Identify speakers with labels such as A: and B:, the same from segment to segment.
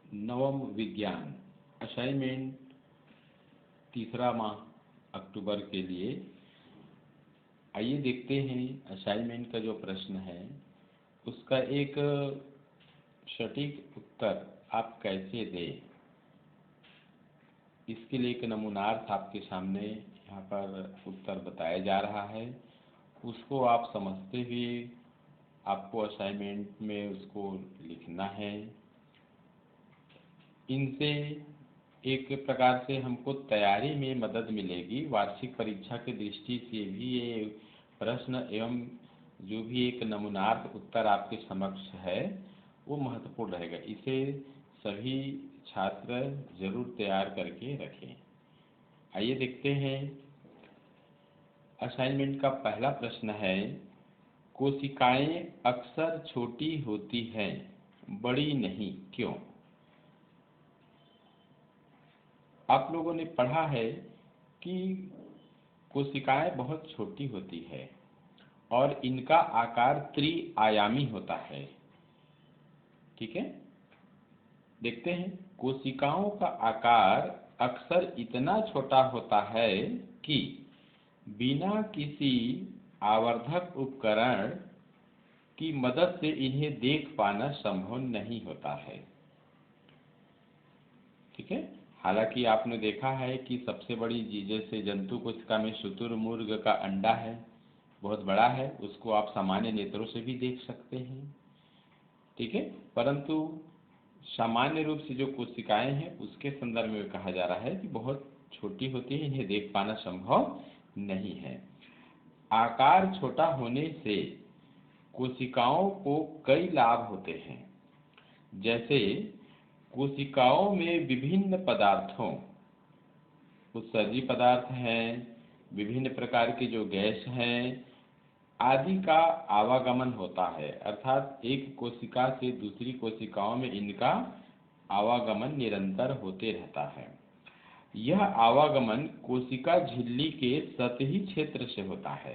A: नवम विज्ञान असाइनमेंट तीसरा माह अक्टूबर के लिए। आइए देखते हैं असाइनमेंट का जो प्रश्न है उसका एक सटीक उत्तर आप कैसे दें। इसके लिए एक नमूनार्थ आपके सामने यहाँ पर उत्तर बताया जा रहा है, उसको आप समझते हुए आपको असाइनमेंट में उसको लिखना है। इनसे एक प्रकार से हमको तैयारी में मदद मिलेगी। वार्षिक परीक्षा की दृष्टि से भी ये प्रश्न एवं जो भी एक नमूनार्थ उत्तर आपके समक्ष है वो महत्वपूर्ण रहेगा। इसे सभी छात्र जरूर तैयार करके रखें। आइए देखते हैं। असाइनमेंट का पहला प्रश्न है, कोशिकाएं अक्सर छोटी होती हैं, बड़ी नहीं, क्यों? आप लोगों ने पढ़ा है कि कोशिकाएं बहुत छोटी होती है और इनका आकार त्रिआयामी होता है। ठीक है, देखते हैं। कोशिकाओं का आकार अक्सर इतना छोटा होता है कि बिना किसी आवर्धक उपकरण की मदद से इन्हें देख पाना संभव नहीं होता है। ठीक है, हालांकि आपने देखा है कि सबसे बड़ी जैसे जंतु कोशिका में शुतुरमुर्ग का अंडा है, बहुत बड़ा है, उसको आप सामान्य नेत्रों से भी देख सकते हैं। ठीक है, परंतु सामान्य रूप से जो कोशिकाएं हैं उसके संदर्भ में कहा जा रहा है कि बहुत छोटी होती है, इन्हें देख पाना संभव नहीं है। आकार छोटा होने से कोशिकाओं को कई लाभ होते हैं, जैसे कोशिकाओं में विभिन्न पदार्थों, उत्सर्जी पदार्थ हैं, विभिन्न प्रकार के जो गैस हैं आदि का आवागमन होता है। अर्थात एक कोशिका से दूसरी कोशिकाओं में इनका आवागमन निरंतर होते रहता है। यह आवागमन कोशिका झिल्ली के सतही क्षेत्र से होता है।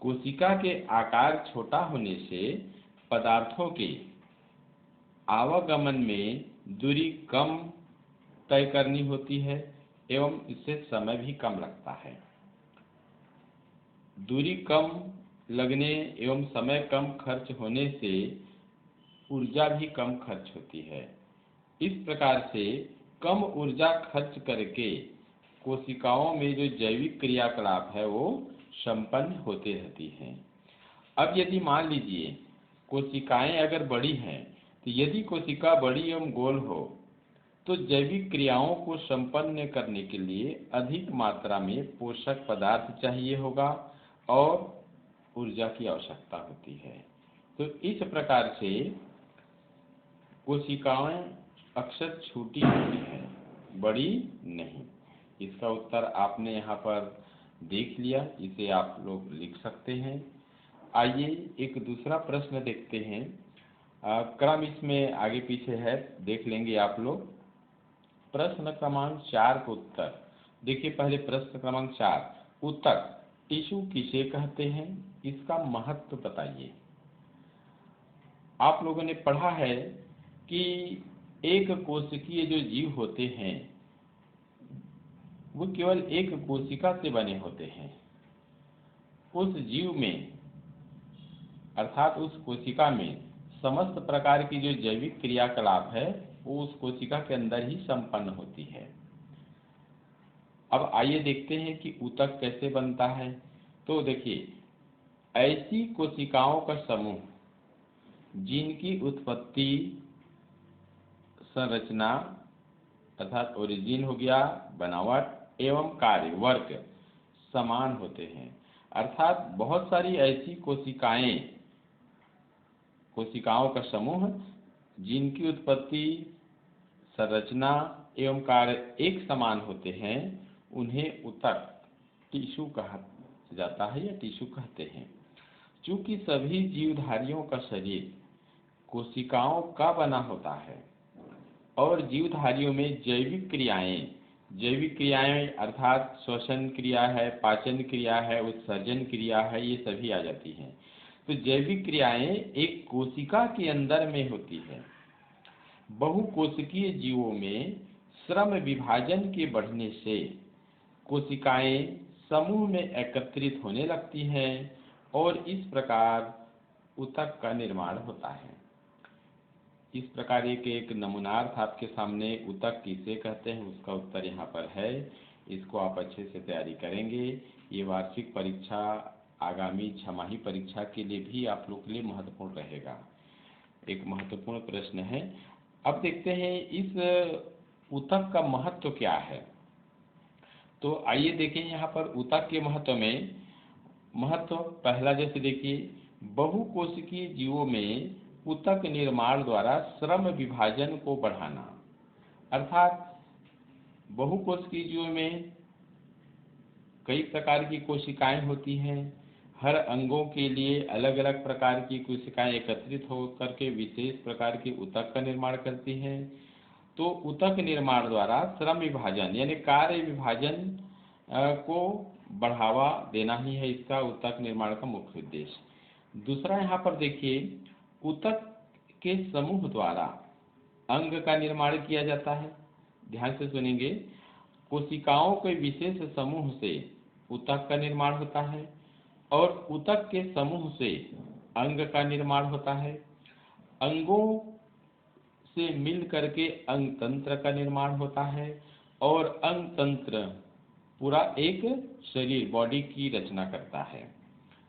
A: कोशिका के आकार छोटा होने से पदार्थों के आवागमन में दूरी कम तय करनी होती है एवं इससे समय भी कम लगता है। दूरी कम लगने एवं समय कम खर्च होने से ऊर्जा भी कम खर्च होती है। इस प्रकार से कम ऊर्जा खर्च करके कोशिकाओं में जो जैविक क्रियाकलाप है वो संपन्न होते रहती हैं। अब यदि मान लीजिए कोशिकाएं अगर बड़ी हैं, तो यदि कोशिका बड़ी एवं गोल हो तो जैविक क्रियाओं को संपन्न करने के लिए अधिक मात्रा में पोषक पदार्थ चाहिए होगा और ऊर्जा की आवश्यकता होती है। तो इस प्रकार से कोशिकाएं अक्सर छोटी होती हैं, बड़ी नहीं। इसका उत्तर आपने यहाँ पर देख लिया, इसे आप लोग लिख सकते हैं। आइए एक दूसरा प्रश्न देखते हैं। क्रम इसमें आगे पीछे है, देख लेंगे आप लोग। प्रश्न क्रमांक 4 का उत्तर देखिए। पहले प्रश्न क्रमांक 4, ऊतक टिश्यू किसे कहते हैं, इसका महत्व बताइए। आप लोगों ने पढ़ा है कि एक कोशिकीय जो जीव होते हैं वो केवल एक कोशिका से बने होते हैं। उस जीव में अर्थात उस कोशिका में समस्त प्रकार की जो जैविक क्रियाकलाप है वो उस कोशिका के अंदर ही संपन्न होती है। अब आइए देखते हैं कि ऊतक कैसे बनता है। तो देखिए, ऐसी कोशिकाओं का समूह जिनकी उत्पत्ति, संरचना अर्थात ओरिजिन हो गया, बनावट एवं कार्य वर्क समान होते हैं। अर्थात बहुत सारी ऐसी कोशिकाओं का समूह जिनकी उत्पत्ति, संरचना एवं कार्य एक समान होते हैं, उन्हें ऊतक टिश्यू कहा जाता है या टिश्यू कहते हैं। चूंकि सभी जीवधारियों का शरीर कोशिकाओं का बना होता है और जीवधारियों में जैविक क्रियाएं अर्थात श्वसन क्रिया है, पाचन क्रिया है, उत्सर्जन क्रिया है, ये सभी आ जाती हैं। तो जैविक क्रियाएं एक कोशिका के अंदर में होती है। बहुकोशिकीय जीवों में श्रम विभाजन के बढ़ने से कोशिकाएं समूह में एकत्रित होने लगती हैं और इस प्रकार ऊतक का निर्माण होता है। इस प्रकार एक नमूनार्थ आपके सामने ऊतक किसे कहते हैं उसका उत्तर यहाँ पर है। इसको आप अच्छे से तैयारी करेंगे। ये वार्षिक परीक्षा आगामी छमाही परीक्षा के लिए भी आप लोग के लिए महत्वपूर्ण रहेगा। एक महत्वपूर्ण प्रश्न है। अब देखते हैं इस ऊतक का महत्व क्या है। तो आइए देखें यहाँ पर ऊतक के महत्व में। महत्व पहला जैसे देखिए, बहुकोशिकीय जीवों में ऊतक निर्माण द्वारा श्रम विभाजन को बढ़ाना, अर्थात बहुकोशिकीय जीवों में कई प्रकार की कोशिकाएं होती हैं। हर अंगों के लिए अलग अलग प्रकार की कोशिकाएं एकत्रित होकर के विशेष प्रकार के ऊतक का निर्माण करती हैं। तो ऊतक निर्माण द्वारा श्रम विभाजन यानी कार्य विभाजन को बढ़ावा देना ही है इसका ऊतक निर्माण का मुख्य उद्देश्य। दूसरा यहाँ पर देखिए, ऊतक के समूह द्वारा अंग का निर्माण किया जाता है। ध्यान से सुनेंगे, कोशिकाओं के विशेष समूह से ऊतक का निर्माण होता है और ऊतक के समूह से अंग का निर्माण होता है। अंगों से मिल करके अंग तंत्र का निर्माण होता है और अंग तंत्र पूरा एक शरीर बॉडी की रचना करता है।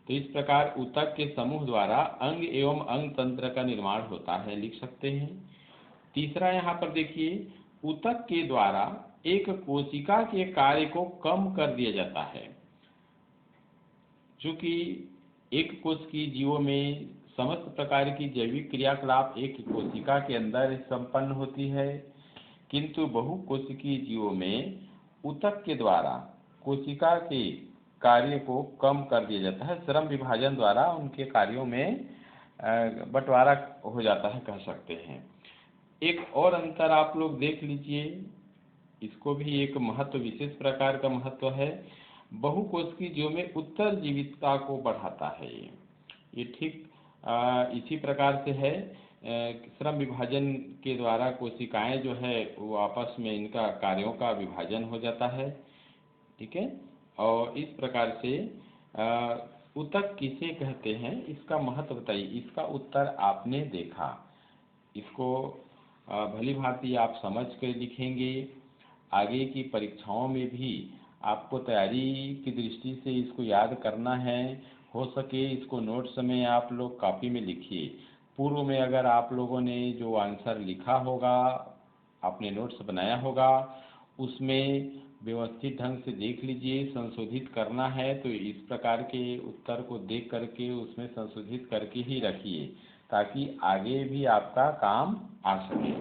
A: तो इस प्रकार ऊतक के समूह द्वारा अंग एवं अंग तंत्र का निर्माण होता है, लिख सकते हैं। तीसरा यहाँ पर देखिए, ऊतक के द्वारा एक कोशिका के कार्य को कम कर दिया जाता है। चूंकि एक कोशिकीय जीवों में समस्त प्रकार की जैविक क्रियाकलाप एक कोशिका के अंदर संपन्न होती है, किंतु बहुकोशिकीय जीवों में ऊतक के द्वारा कोशिका के कार्य को कम कर दिया जाता है। श्रम विभाजन द्वारा उनके कार्यों में बंटवारा हो जाता है, कह सकते हैं। एक और अंतर आप लोग देख लीजिए, इसको भी एक महत्व विशेष प्रकार का महत्व है। बहुकोशिकीय जीवों में उत्तरजीविता को बढ़ाता है। ये ठीक इसी प्रकार से है। श्रम विभाजन के द्वारा कोशिकाएं जो है वो आपस में इनका कार्यों का विभाजन हो जाता है, ठीक है। और इस प्रकार से ऊतक किसे कहते हैं इसका महत्व बताइए। इसका उत्तर आपने देखा, इसको भली भांति आप समझ कर लिखेंगे। आगे की परीक्षाओं में भी आपको तैयारी की दृष्टि से इसको याद करना है। हो सके इसको नोट्स में आप लोग कॉपी में लिखिए। पूर्व में अगर आप लोगों ने जो आंसर लिखा होगा, आपने नोट्स बनाया होगा, उसमें व्यवस्थित ढंग से देख लीजिए। संशोधित करना है तो इस प्रकार के उत्तर को देख करके उसमें संशोधित करके ही रखिए, ताकि आगे भी आपका काम आ सके।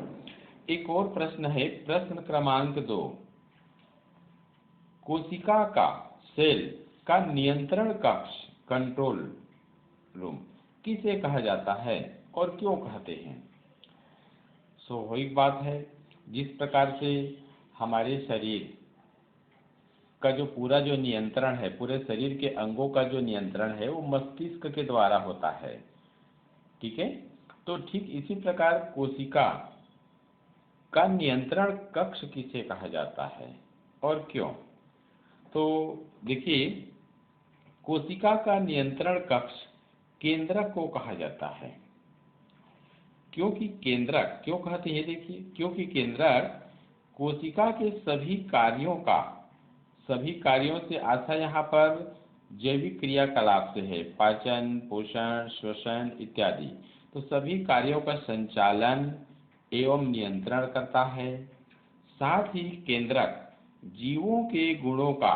A: एक और प्रश्न है, प्रश्न क्रमांक 2। कोशिका का सेल का नियंत्रण कक्ष कंट्रोल रूम किसे कहा जाता है और क्यों कहते हैं। स्वाभाविक बात है, जिस प्रकार से हमारे शरीर का जो पूरा जो नियंत्रण है, पूरे शरीर के अंगों का जो नियंत्रण है वो मस्तिष्क के द्वारा होता है, ठीक है। तो ठीक इसी प्रकार कोशिका का नियंत्रण कक्ष किसे कहा जाता है और क्यों। तो देखिए, कोशिका का नियंत्रण कक्ष केंद्रक को कहा जाता है। क्योंकि केंद्रक क्यों कहते हैं, देखिए, क्योंकि केंद्रक कोशिका के सभी कार्यों से आशा यहाँ पर जैविक क्रियाकलाप से है, पाचन, पोषण, श्वसन इत्यादि। तो सभी कार्यों का संचालन एवं नियंत्रण करता है। साथ ही केंद्रक जीवों के गुणों का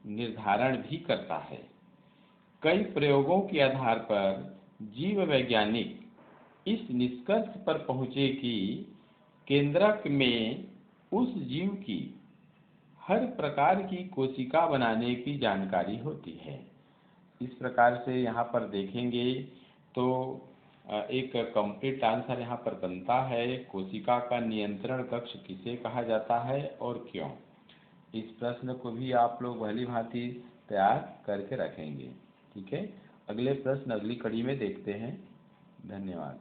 A: निर्धारण भी करता है। कई प्रयोगों के आधार पर जीव वैज्ञानिक इस निष्कर्ष पर पहुँचे कि केंद्रक में उस जीव की हर प्रकार की कोशिका बनाने की जानकारी होती है। इस प्रकार से यहाँ पर देखेंगे तो एक कंप्लीट आंसर यहाँ पर बनता है, कोशिका का नियंत्रण कक्ष किसे कहा जाता है और क्यों। इस प्रश्न को भी आप लोग भली भांति तैयार करके रखेंगे, ठीक है। अगले प्रश्न अगली कड़ी में देखते हैं। धन्यवाद।